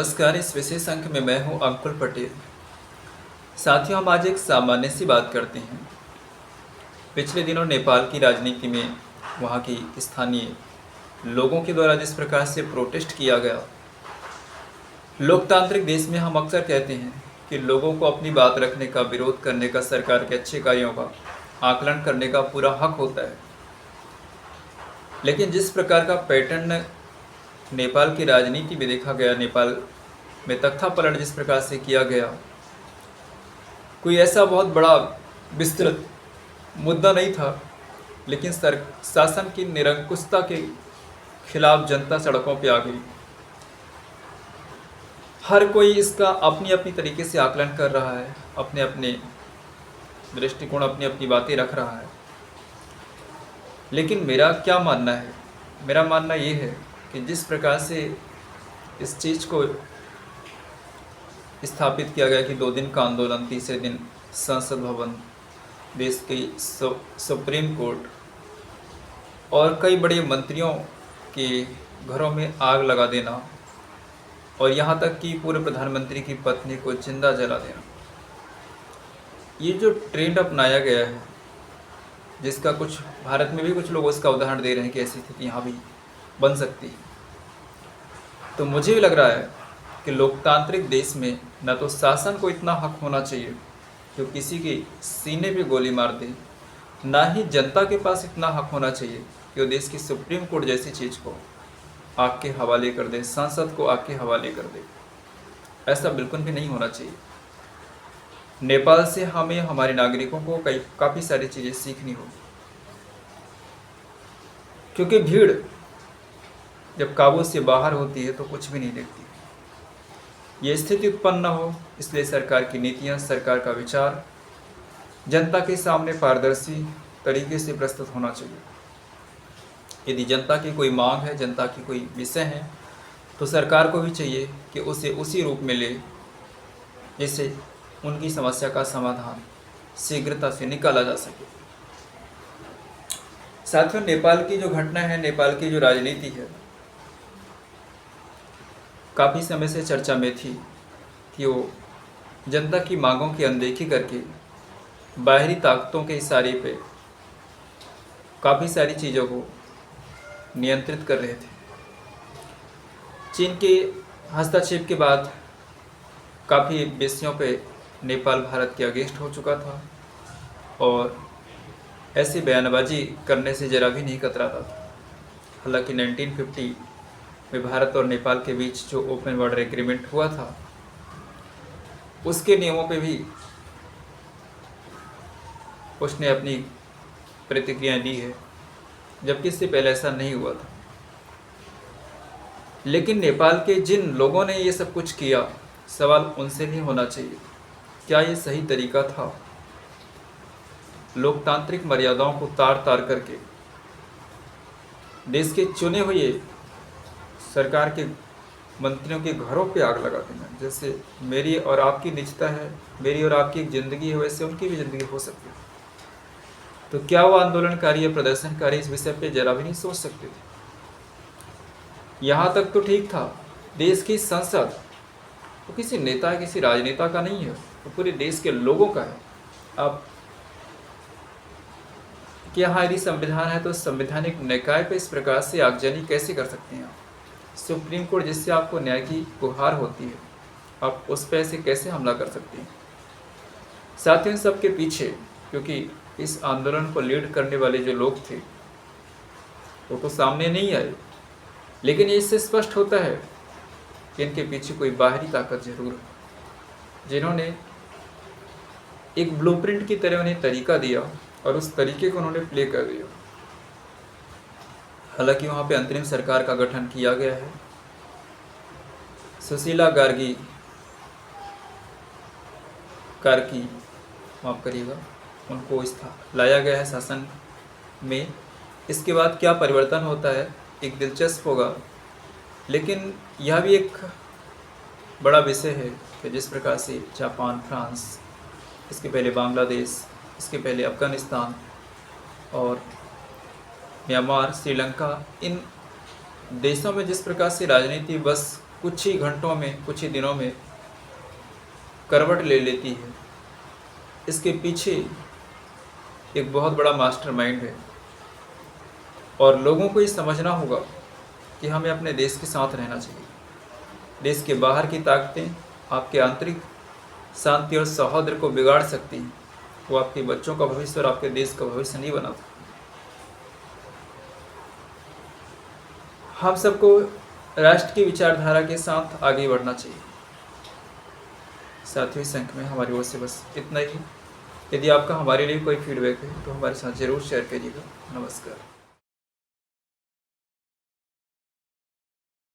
नमस्कार। इस विशेष अंक में मैं हूं अंकुल पटेल। साथियों, हम आज एक सामान्य सी बात करते हैं। पिछले दिनों नेपाल की राजनीति में वहां की स्थानीय लोगों के द्वारा जिस प्रकार से प्रोटेस्ट किया गया, लोकतांत्रिक देश में हम अक्सर कहते हैं कि लोगों को अपनी बात रखने का, विरोध करने का, सरकार के अच्छे कार्यों का आकलन करने का पूरा हक होता है। लेकिन जिस प्रकार का पैटर्न नेपाल की राजनीति में देखा गया, नेपाल में तख्तापलट जिस प्रकार से किया गया, कोई ऐसा बहुत बड़ा विस्तृत मुद्दा नहीं था, लेकिन शासन की निरंकुशता के खिलाफ जनता सड़कों पे आ गई। हर कोई इसका अपनी अपनी तरीके से आकलन कर रहा है, अपने अपने दृष्टिकोण, अपनी अपनी बातें रख रहा है। लेकिन मेरा क्या मानना है? मेरा मानना ये है कि जिस प्रकार से इस चीज़ को स्थापित किया गया कि 2 दिन का आंदोलन, तीसरे दिन संसद भवन, देश की सुप्रीम कोर्ट और कई बड़े मंत्रियों के घरों में आग लगा देना और यहाँ तक कि पूर्व प्रधानमंत्री की पत्नी को जिंदा जला देना, ये जो ट्रेंड अपनाया गया है, जिसका कुछ भारत में भी कुछ लोग उसका उदाहरण दे रहे हैं कि ऐसी स्थिति यहाँ भी बन सकती है, तो मुझे भी लग रहा है कि लोकतांत्रिक देश में न तो शासन को इतना हक होना चाहिए कि वो किसी के सीने पे गोली मार दे, ना ही जनता के पास इतना हक होना चाहिए कि वो देश की सुप्रीम कोर्ट जैसी चीज़ को आग के हवाले कर दे, संसद को आग के हवाले कर दे। ऐसा बिल्कुल भी नहीं होना चाहिए। नेपाल से हमें, हमारे नागरिकों को काफ़ी सारी चीज़ें सीखनी होगी, क्योंकि भीड़ जब काबू से बाहर होती है तो कुछ भी नहीं देखती। ये स्थिति उत्पन्न न हो, इसलिए सरकार की नीतियां, सरकार का विचार जनता के सामने पारदर्शी तरीके से प्रस्तुत होना चाहिए। यदि जनता की कोई मांग है, जनता की कोई विषय है, तो सरकार को भी चाहिए कि उसे उसी रूप में ले जिससे उनकी समस्या का समाधान शीघ्रता से निकाला जा सके। साथियों, नेपाल की जो घटना है, नेपाल की जो राजनीति है, काफ़ी समय से चर्चा में थी कि वो जनता की मांगों की अनदेखी करके बाहरी ताकतों के इशारे पे काफ़ी सारी चीज़ों को नियंत्रित कर रहे थे। चीन के हस्तक्षेप के बाद काफ़ी विषयों पे नेपाल भारत के अगेंस्ट हो चुका था और ऐसी बयानबाजी करने से ज़रा भी नहीं कतराता था। हालांकि 1950 में भारत और नेपाल के बीच जो ओपन बॉर्डर एग्रीमेंट हुआ था, उसके नियमों पे भी उसने अपनी प्रतिक्रियाएं दी है, जबकि इससे पहले ऐसा नहीं हुआ था। लेकिन नेपाल के जिन लोगों ने ये सब कुछ किया, सवाल उनसे नहीं होना चाहिए क्या ये सही तरीका था? लोकतांत्रिक मर्यादाओं को तार तार करके देश के चुने हुए सरकार के मंत्रियों के घरों पे आग लगा देना। जैसे मेरी और आपकी निजता है, मेरी और आपकी एक ज़िंदगी है, वैसे उनकी भी ज़िंदगी हो सकती है। तो क्या वो आंदोलनकारी या प्रदर्शनकारी इस विषय पे जरा भी नहीं सोच सकते थे? यहाँ तक तो ठीक था, देश की संसद वो किसी नेता, किसी राजनेता का नहीं है, वो पूरे देश के लोगों का है। अब कि यहाँ यदि संविधान है तो संवैधानिक निकाय पे इस प्रकार से आगजनी कैसे कर सकते हैं आप? सुप्रीम कोर्ट जिससे आपको न्याय की गुहार होती है, आप उस पर ऐसे कैसे हमला कर सकते हैं? साथियों, सबके पीछे, क्योंकि इस आंदोलन को लीड करने वाले जो लोग थे वो तो सामने नहीं आए, लेकिन ये इससे स्पष्ट होता है कि इनके पीछे कोई बाहरी ताकत जरूर है, जिन्होंने एक ब्लूप्रिंट की तरह उन्हें तरीका दिया और उस तरीके को उन्होंने प्ले कर दिया। हालांकि वहाँ पे अंतरिम सरकार का गठन किया गया है। सुशीला कार्की, माफ करिएगा, उनको लाया गया है शासन में। इसके बाद क्या परिवर्तन होता है एक दिलचस्प होगा, लेकिन यह भी एक बड़ा विषय है कि जिस प्रकार से जापान, फ्रांस, इसके पहले बांग्लादेश, इसके पहले अफ़गानिस्तान और म्यांमार, श्रीलंका, इन देशों में जिस प्रकार से राजनीति बस कुछ ही घंटों में, कुछ ही दिनों में करवट ले लेती है, इसके पीछे एक बहुत बड़ा मास्टरमाइंड है। और लोगों को ये समझना होगा कि हमें अपने देश के साथ रहना चाहिए। देश के बाहर की ताकतें आपके आंतरिक शांति और सौहार्द को बिगाड़ सकती हैं। वो आपके बच्चों का भविष्य और आपके देश का भविष्य नहीं बना सकती। हम सबको राष्ट्र की विचारधारा के साथ आगे बढ़ना चाहिए। साथियों, इस अंक में हमारी ओर से बस इतना ही। यदि आपका हमारे लिए कोई फीडबैक है तो हमारे साथ ज़रूर शेयर करिएगा। नमस्कार।